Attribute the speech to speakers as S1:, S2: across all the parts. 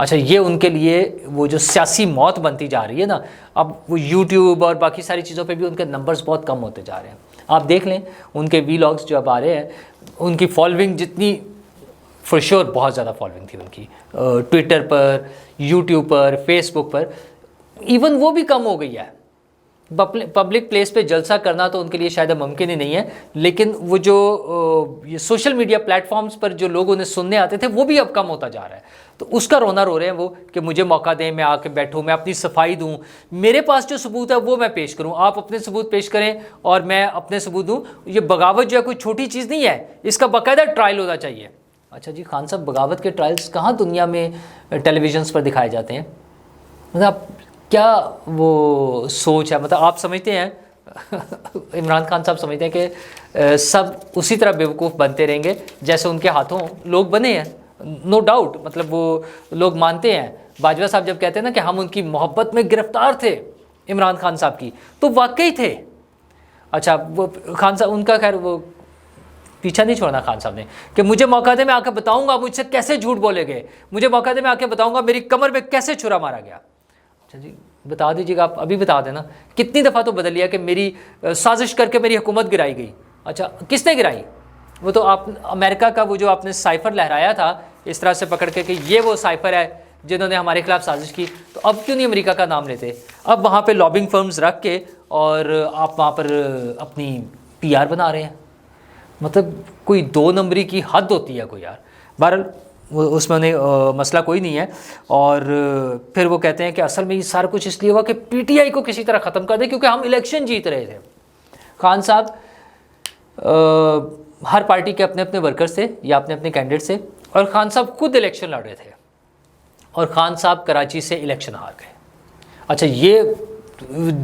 S1: اچھا یہ ان کے لیے وہ جو سیاسی موت بنتی جا رہی ہے نا، اب وہ یوٹیوب اور باقی ساری چیزوں پہ بھی ان کے نمبرز بہت کم ہوتے جا رہے ہیں. آپ دیکھ لیں ان کے وی لاگس جو اب آ رہے ہیں، ان کی فالوئنگ جتنی فور شیور بہت زیادہ فالوئنگ تھی ان کی ٹویٹر پر، یوٹیوب پر، فیس بک پر، ایون وہ بھی کم ہو گئی ہے. پبلک پلیس پہ جلسہ کرنا تو ان کے لیے شاید ممکن ہی نہیں ہے، لیکن وہ جو یہ سوشل میڈیا پلیٹ فارمز پر جو لوگ انہیں سننے آتے تھے وہ بھی اب کم ہوتا جا رہا ہے. تو اس کا رونا رو رہے ہیں وہ کہ مجھے موقع دیں، میں آ کے بیٹھوں، میں اپنی صفائی دوں، میرے پاس جو ثبوت ہے وہ میں پیش کروں، آپ اپنے ثبوت پیش کریں اور میں اپنے ثبوت دوں. یہ بغاوت جو ہے کوئی چھوٹی چیز نہیں ہے، اس کا باقاعدہ ٹرائل ہونا چاہیے. اچھا جی خان صاحب، بغاوت کے ٹرائلز کہاں دنیا میں ٹیلی ویژنس پر دکھائے جاتے ہیں؟ مطلب کیا وہ سوچ ہے؟ مطلب آپ سمجھتے ہیں عمران خان صاحب سمجھتے ہیں کہ سب اسی طرح بیوقوف بنتے رہیں گے جیسے ان کے ہاتھوں لوگ بنے ہیں؟ نو ڈاؤٹ، مطلب وہ لوگ مانتے ہیں. باجوہ صاحب جب کہتے ہیں نا کہ ہم ان کی محبت میں گرفتار تھے عمران خان صاحب کی، تو واقعی تھے. اچھا وہ خان صاحب ان کا خیر وہ پیچھا نہیں چھوڑنا خان صاحب نے کہ مجھے موقع دے میں آ کے بتاؤں گا مجھ سے کیسے جھوٹ بولے گئے، مجھے موقع دے میں آ کے بتاؤں گا میری کمر میں کیسے چھرا مارا گیا. اچھا جی بتا دیجیے گا، آپ ابھی بتا دینا کتنی دفعہ تو بدل لیا کہ میری سازش کر کے میری حکومت گرائی گئی. اچھا کس نے گرائی؟ وہ تو آپ امریکہ کا وہ جو آپ نے سائفر لہرایا تھا اس طرح سے پکڑ کے کہ یہ وہ سائفر ہے جنہوں نے ہمارے خلاف سازش کی، تو اب کیوں نہیں امریکہ کا نام لیتے؟ اب وہاں پہ لابنگ فرمز رکھ کے اور آپ وہاں پر اپنی پی آر بنا رہے ہیں. مطلب کوئی دو نمبری کی حد ہوتی ہے کوئی یار. بہرحال اس میں انہیں مسئلہ کوئی نہیں ہے. اور پھر وہ کہتے ہیں کہ اصل میں یہ سارا کچھ اس لیے ہوا کہ پی ٹی آئی کو کسی طرح ختم کر دیں کیونکہ ہم الیکشن جیت رہے تھے. خان صاحب ہر پارٹی کے اپنے اپنے ورکرز تھے یا اپنے اپنے کینڈیڈیٹ تھے، اور خان صاحب خود الیکشن لڑ رہے تھے اور خان صاحب کراچی سے الیکشن ہار گئے. اچھا یہ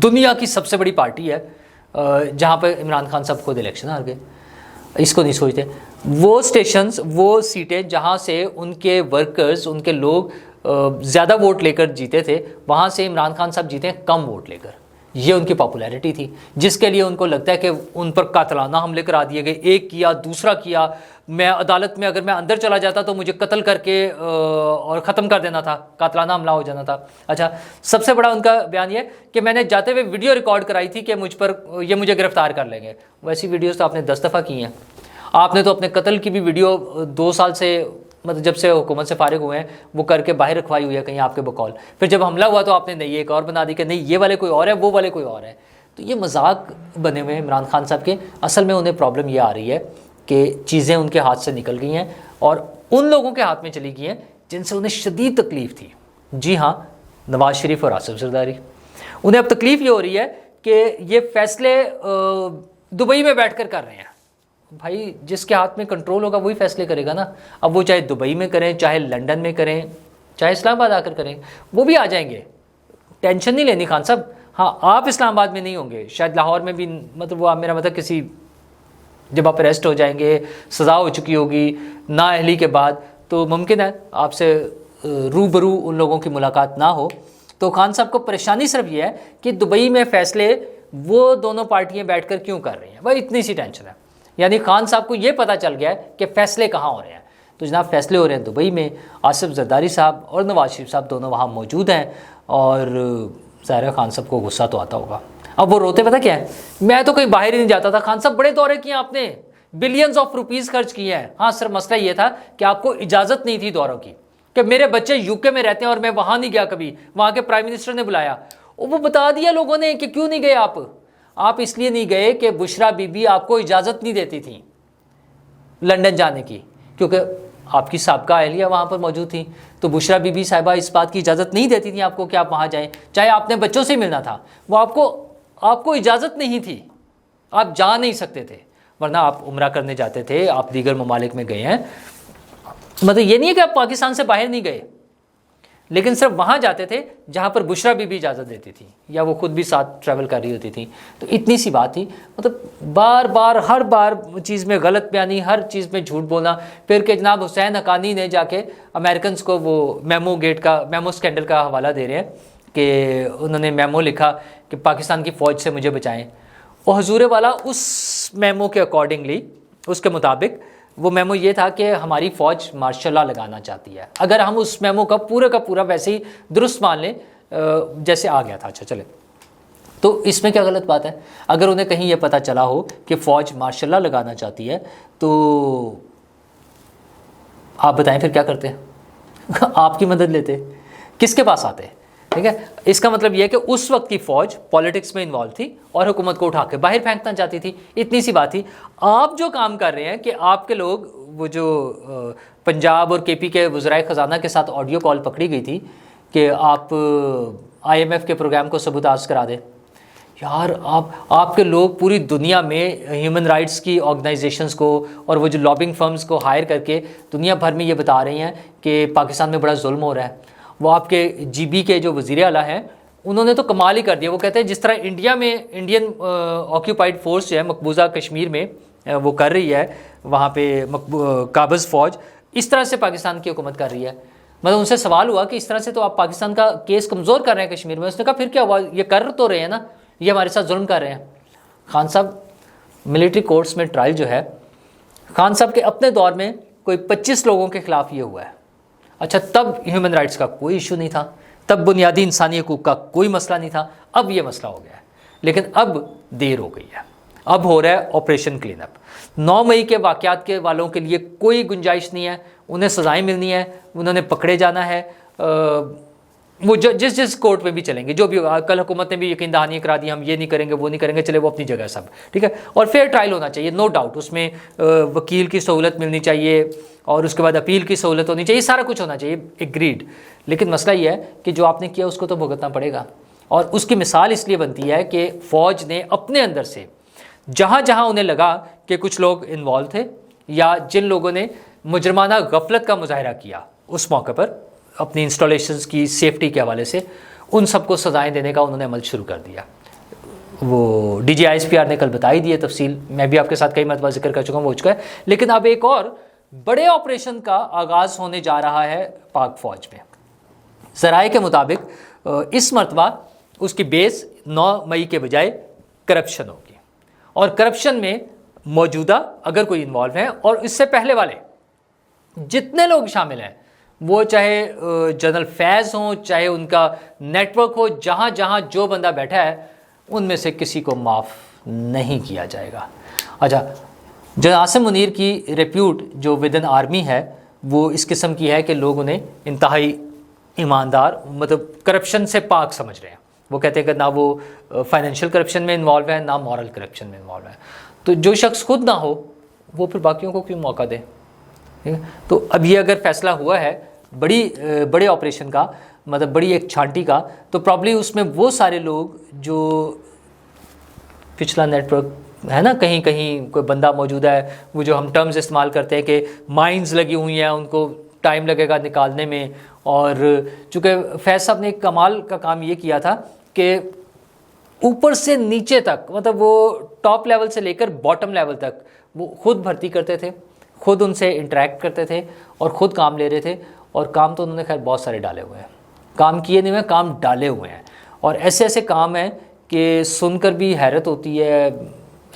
S1: دنیا کی سب سے بڑی پارٹی ہے جہاں پہ عمران خان صاحب خود الیکشن ہار گئے. اس کو نہیں سوچتے. وہ اسٹیشنز، وہ سیٹیں جہاں سے ان کے ورکرز، ان کے لوگ زیادہ ووٹ لے کر جیتے تھے، وہاں سے عمران خان صاحب جیتے ہیں کم ووٹ لے کر. یہ ان کی پاپولیرٹی تھی جس کے لیے ان کو لگتا ہے کہ ان پر قاتلانہ حملے کرا دیے گئے، ایک کیا دوسرا کیا. میں عدالت میں اگر میں اندر چلا جاتا تو مجھے قتل کر کے اور ختم کر دینا تھا، قاتلانہ حملہ ہو جانا تھا. اچھا سب سے بڑا ان کا بیان یہ کہ میں نے جاتے ہوئے ویڈیو ریکارڈ کرائی تھی کہ مجھے گرفتار کر لیں گے. ویسی ویڈیوز تو آپ نے 10 دفعہ کی ہیں. آپ نے تو اپنے قتل کی بھی ویڈیو 2 سال سے مطلب جب سے حکومت سے فارغ ہوئے ہیں وہ کر کے باہر رکھوائی ہوئی ہے کہیں آپ کے بقول. پھر جب حملہ ہوا تو آپ نے نہیں ایک اور بنا دی کہ نہیں یہ والے کوئی اور ہے، وہ والے کوئی اور ہے. تو یہ مذاق بنے ہوئے ہیں عمران خان صاحب کے. اصل میں انہیں پرابلم یہ آ رہی ہے کہ چیزیں ان کے ہاتھ سے نکل گئی ہیں اور ان لوگوں کے ہاتھ میں چلی گئی ہیں جن سے انہیں شدید تکلیف تھی. جی ہاں، نواز شریف اور آصف زرداری. انہیں اب تکلیف یہ ہو رہی ہے کہ یہ فیصلے دبئی میں بیٹھ کر رہے ہیں. بھائی جس کے ہاتھ میں کنٹرول ہوگا وہی فیصلے کرے گا نا. اب وہ چاہے دبئی میں کریں، چاہے لنڈن میں کریں، چاہے اسلام آباد آ کر کریں، وہ بھی آ جائیں گے. ٹینشن نہیں لینی خان صاحب. ہاں آپ اسلام آباد میں نہیں ہوں گے، شاید لاہور میں بھی، مطلب وہ میرا مطلب کسی جب آپ اریسٹ ہو جائیں گے، سزا ہو چکی ہوگی نااہلی کے بعد، تو ممکن ہے آپ سے روبرو ان لوگوں کی ملاقات نہ ہو. تو خان صاحب کو پریشانی صرف یہ ہے کہ دبئی میں فیصلے وہ دونوں پارٹیاں بیٹھ کر کیوں کر رہی ہیں. بھائی اتنی سی ٹینشن ہے. یعنی خان صاحب کو یہ پتہ چل گیا ہے کہ فیصلے کہاں ہو رہے ہیں. تو جناب فیصلے ہو رہے ہیں دبئی میں. آصف زرداری صاحب اور نواز شریف صاحب دونوں وہاں موجود ہیں اور ظاہر خان صاحب کو غصہ تو آتا ہوگا. اب وہ روتے پتہ کیا ہے، میں تو کہیں باہر ہی نہیں جاتا تھا. خان صاحب بڑے دورے کیے آپ نے، بلینز آف روپیز خرچ کیے ہیں. ہاں سر مسئلہ یہ تھا کہ آپ کو اجازت نہیں تھی دوروں کی، کہ میرے بچے یو کے میں رہتے ہیں اور میں وہاں نہیں گیا کبھی. وہاں کے پرائم منسٹر نے بلایا، وہ بتا دیا لوگوں نے کہ کیوں نہیں گئے آپ اس لیے نہیں گئے کہ بشرا بی بی آپ کو اجازت نہیں دیتی تھی لنڈن جانے کی، کیونکہ آپ کی سابقہ اہلیہ وہاں پر موجود تھی. تو بشرا بی بی صاحبہ اس بات کی اجازت نہیں دیتی تھی آپ کو کہ آپ وہاں جائیں. چاہے آپ نے بچوں سے ملنا تھا، وہ آپ کو اجازت نہیں تھی، آپ جا نہیں سکتے تھے. ورنہ آپ عمرہ کرنے جاتے تھے، آپ دیگر ممالک میں گئے ہیں. مطلب یہ نہیں ہے کہ آپ پاکستان سے باہر نہیں گئے، لیکن صرف وہاں جاتے تھے جہاں پر بشرا بی بی اجازت دیتی تھی یا وہ خود بھی ساتھ ٹریول کر رہی ہوتی تھی. تو اتنی سی بات تھی. مطلب بار ہر بار چیز میں غلط بیانی، ہر چیز میں جھوٹ بولنا. پھر کہ جناب حسین حقانی نے جا کے امریکنز کو وہ میمو اسکینڈل کا حوالہ دے رہے ہیں کہ انہوں نے میمو لکھا کہ پاکستان کی فوج سے مجھے بچائیں. اور حضور والا اس میمو کے اکارڈنگلی، اس کے مطابق وہ میمو یہ تھا کہ ہماری فوج ماشاء اللہ لگانا چاہتی ہے. اگر ہم اس میمو کا پورا ویسے ہی درست مان لیں جیسے آ گیا تھا. اچھا چلے, تو اس میں کیا غلط بات ہے؟ اگر انہیں کہیں یہ پتہ چلا ہو کہ فوج ماشاء اللہ لگانا چاہتی ہے تو آپ بتائیں پھر کیا کرتے ہیں؟ آپ کی مدد لیتے, کس کے پاس آتے؟ ٹھیک ہے, اس کا مطلب یہ ہے کہ اس وقت کی فوج پالیٹکس میں انوالو تھی اور حکومت کو اٹھا کے باہر پھینکنا چاہتی تھی. اتنی سی بات تھی. آپ جو کام کر رہے ہیں کہ آپ کے لوگ, وہ جو پنجاب اور کے پی کے وزرائے خزانہ کے ساتھ آڈیو کال پکڑی گئی تھی کہ آپ IMF کے پروگرام کو سبوتاژ کرا دیں. یار آپ کے لوگ پوری دنیا میں ہیومن رائٹس کی آرگنائزیشنز کو اور وہ جو لابنگ فرمز کو ہائر کر کے دنیا بھر میں یہ بتا رہی ہیں کہ پاکستان میں بڑا ظلم ہو رہا ہے. وہ آپ کے GB کے جو وزیر اعلیٰ ہیں انہوں نے تو کمال ہی کر دیا. وہ کہتے ہیں جس طرح انڈیا میں انڈین آکیوپائڈ فورس جو ہے مقبوضہ کشمیر میں وہ کر رہی ہے, وہاں پہ قابض فوج, اس طرح سے پاکستان کی حکومت کر رہی ہے. مطلب ان سے سوال ہوا کہ اس طرح سے تو آپ پاکستان کا کیس کمزور کر رہے ہیں کشمیر میں. اس نے کہا پھر کیا ہوا, یہ کر تو رہے ہیں نا, یہ ہمارے ساتھ ظلم کر رہے ہیں. خان صاحب ملٹری کورٹس میں ٹرائل جو ہے, خان صاحب کے اپنے دور میں کوئی 25 لوگوں کے خلاف یہ ہوا ہے. اچھا, تب ہیومن رائٹس کا کوئی ایشو نہیں تھا, تب بنیادی انسانی حقوق کا کوئی مسئلہ نہیں تھا. اب یہ مسئلہ ہو گیا ہے, لیکن اب دیر ہو گئی ہے. اب ہو رہا ہے آپریشن کلین اپ. 9 مئی کے واقعات کے والوں کے لیے کوئی گنجائش نہیں ہے, انہیں سزائیں ملنی ہے, انہوں نے پکڑے جانا ہے. وہ جس کورٹ میں بھی چلیں گے, جو بھی کل حکومت نے بھی یقین دہانی کرا دی ہم یہ نہیں کریں گے وہ نہیں کریں گے, چلے وہ اپنی جگہ سب ٹھیک ہے. اور فیئر ٹرائل ہونا چاہیے, نو ڈاؤٹ. اس میں وکیل کی سہولت ملنی چاہیے اور اس کے بعد اپیل کی سہولت ہونی چاہیے, سارا کچھ ہونا چاہیے, ایگریڈ. لیکن مسئلہ یہ ہے کہ جو آپ نے کیا اس کو تو بھگتنا پڑے گا. اور اس کی مثال اس لیے بنتی ہے کہ فوج نے اپنے اندر سے جہاں جہاں انہیں لگا کہ کچھ لوگ انوالو تھے یا جن لوگوں نے مجرمانہ غفلت کا مظاہرہ کیا اس موقع پر اپنی انسٹالیشنز کی سیفٹی کے حوالے سے, ان سب کو سزائیں دینے کا انہوں نے عمل شروع کر دیا. وہ DG ISPR نے کل بتائی دی ہے تفصیل, میں بھی آپ کے ساتھ کئی مرتبہ ذکر کر چکا ہوں, وہ ہو چکا ہے. لیکن اب ایک اور بڑے آپریشن کا آغاز ہونے جا رہا ہے پاک فوج میں. ذرائع کے مطابق اس مرتبہ اس کی بیس 9 مئی کے بجائے کرپشن ہوگی, اور کرپشن میں موجودہ اگر کوئی انوالو ہے اور اس سے پہلے والے جتنے لوگ شامل ہیں, وہ چاہے جنرل فیض ہوں, چاہے ان کا نیٹ ورک ہو, جہاں جہاں جو بندہ بیٹھا ہے ان میں سے کسی کو معاف نہیں کیا جائے گا. اچھا, جنرل عاصم منیر کی ریپیوٹ جو ود ان آرمی ہے وہ اس قسم کی ہے کہ لوگ انہیں انتہائی ایماندار, مطلب کرپشن سے پاک سمجھ رہے ہیں. وہ کہتے ہیں کہ نہ وہ فائنینشیل کرپشن میں انوالو ہے نہ مورل کرپشن میں انوالو ہے. تو جو شخص خود نہ ہو وہ پھر باقیوں کو کیوں موقع دے؟ تو اب یہ اگر فیصلہ ہوا ہے بڑے آپریشن کا, مطلب بڑی ایک چھانٹی کا, تو پرابلی اس میں وہ سارے لوگ جو پچھلا نیٹ ورک ہے نا, کہیں کہیں کوئی بندہ موجود ہے, وہ جو ہم ٹرمز استعمال کرتے ہیں کہ مائنز لگی ہوئی ہیں, ان کو ٹائم لگے گا نکالنے میں. اور چونکہ فیض صاحب نے ایک کمال کا کام یہ کیا تھا کہ اوپر سے نیچے تک, مطلب وہ ٹاپ لیول سے لے کر باٹم لیول تک وہ خود بھرتی کرتے تھے, خود ان سے انٹریکٹ کرتے تھے اور خود کام لے رہے تھے. اور کام تو انہوں نے خیر بہت سارے ڈالے ہوئے ہیں, کام کیے نہیں ہوئے, کام ڈالے ہوئے ہیں. اور ایسے ایسے کام ہیں کہ سن کر بھی حیرت ہوتی ہے,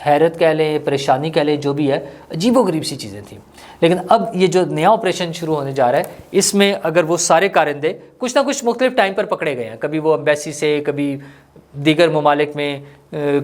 S1: حیرت کہہ لیں, پریشانی کہہ لیں, جو بھی ہے, عجیب و غریب سی چیزیں تھیں. لیکن اب یہ جو نیا آپریشن شروع ہونے جا رہا ہے, اس میں اگر وہ سارے کارندے کچھ نہ کچھ مختلف ٹائم پر پکڑے گئے ہیں, کبھی وہ ایمبیسی سے, کبھی دیگر ممالک میں,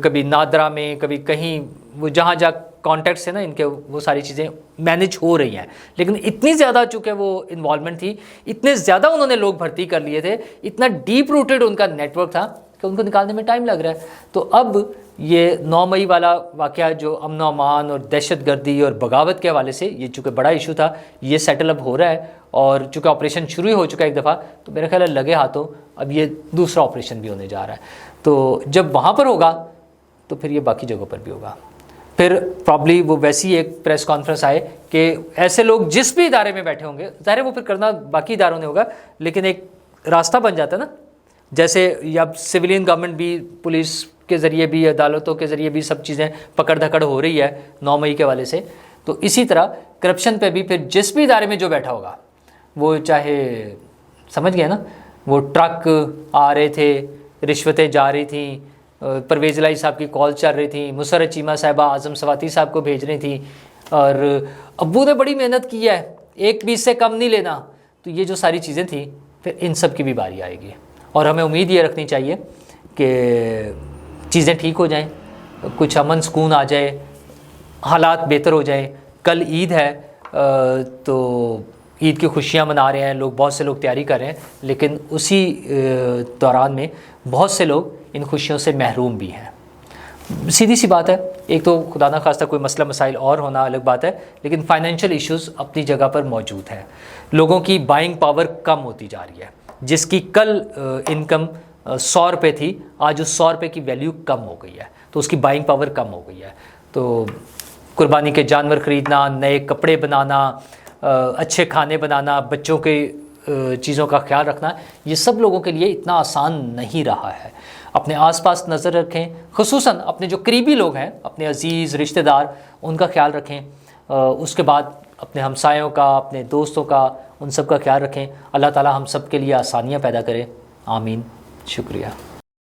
S1: کبھی نادرا میں, کبھی کہیں, وہ جہاں کانٹیکٹس ہیں نا ان کے, وہ ساری چیزیں مینج ہو رہی ہیں. لیکن اتنی زیادہ چونکہ وہ انوالومنٹ تھی, اتنے زیادہ انہوں نے لوگ بھرتی کر لیے تھے, اتنا ڈیپ روٹڈ ان کا نیٹ ورک تھا کہ ان کو نکالنے میں ٹائم لگ رہا ہے. تو اب یہ 9 مئی والا واقعہ جو امن و امان اور دہشت گردی اور بغاوت کے حوالے سے, یہ چونکہ بڑا ایشو تھا, یہ سیٹل اب ہو رہا ہے. اور چونکہ آپریشن شروع ہو چکا ہے ایک دفعہ, تو میرا خیال ہے لگے ہاتھوں اب یہ دوسرا آپریشن بھی ہونے جا رہا ہے. تو جب وہاں پر ہوگا تو پھر یہ باقی جگہوں پر بھی ہوگا. پھر پرابلی وہ ویسی ایک پریس کانفرنس آئے کہ ایسے لوگ جس بھی ادارے میں بیٹھے ہوں گے, ظاہر ہے وہ پھر کرنا باقی اداروں نے ہوگا, لیکن ایک راستہ بن جاتا ہے نا, جیسے اب سویلین گورنمنٹ بھی, پولیس کے ذریعے بھی, عدالتوں کے ذریعے بھی سب چیزیں پکڑ دھکڑ ہو رہی ہے 9 مئی کے والے سے. تو اسی طرح کرپشن پہ بھی پھر جس بھی ادارے میں جو بیٹھا ہوگا, وہ چاہے سمجھ گئے نا, وہ ٹرک آ رہے تھے, رشوتیں جا رہی تھیں, پرویز الہی صاحب کی کال چل رہی تھی, مسرت چیمہ صاحبہ اعظم سواتی صاحب کو بھیج رہی تھی, اور ابو نے بڑی محنت کی ہے، ایک بھی اس سے کم نہیں لینا، تو یہ جو ساری چیزیں تھیں پھر ان سب کی بھی باری آئے گی، اور ہمیں امید یہ رکھنی چاہیے کہ چیزیں ٹھیک ہو جائیں، کچھ امن سکون آ جائے، حالات بہتر ہو جائیں۔ کل عید ہے تو عید کی خوشیاں منا رہے ہیں لوگ، بہت سے لوگ تیاری کر رہے ہیں، لیکن اسی دوران میں بہت سے لوگ ان خوشیوں سے محروم بھی ہیں۔ سیدھی سی بات ہے، ایک تو خدا نہ خواستہ کوئی مسئلہ مسائل اور ہونا الگ بات ہے، لیکن فائنینشیل ایشوز اپنی جگہ پر موجود ہیں۔ لوگوں کی بائنگ پاور کم ہوتی جا رہی ہے، جس کی کل انکم 100 روپے تھی، آج اس 100 روپے کی ویلیو کم ہو گئی ہے، تو اس کی بائنگ پاور کم ہو گئی ہے۔ تو قربانی کے جانور خریدنا، نئے کپڑے بنانا، اچھے کھانے بنانا، بچوں کے چیزوں کا خیال رکھنا، یہ سب لوگوں کے لیے اتنا آسان نہیں رہا ہے۔ اپنے آس پاس نظر رکھیں، خصوصاً اپنے جو قریبی لوگ ہیں، اپنے عزیز رشتہ دار، ان کا خیال رکھیں، اس کے بعد اپنے ہمسایوں کا، اپنے دوستوں کا، ان سب کا خیال رکھیں۔ اللہ تعالی ہم سب کے لیے آسانیاں پیدا کرے، آمین۔ شکریہ۔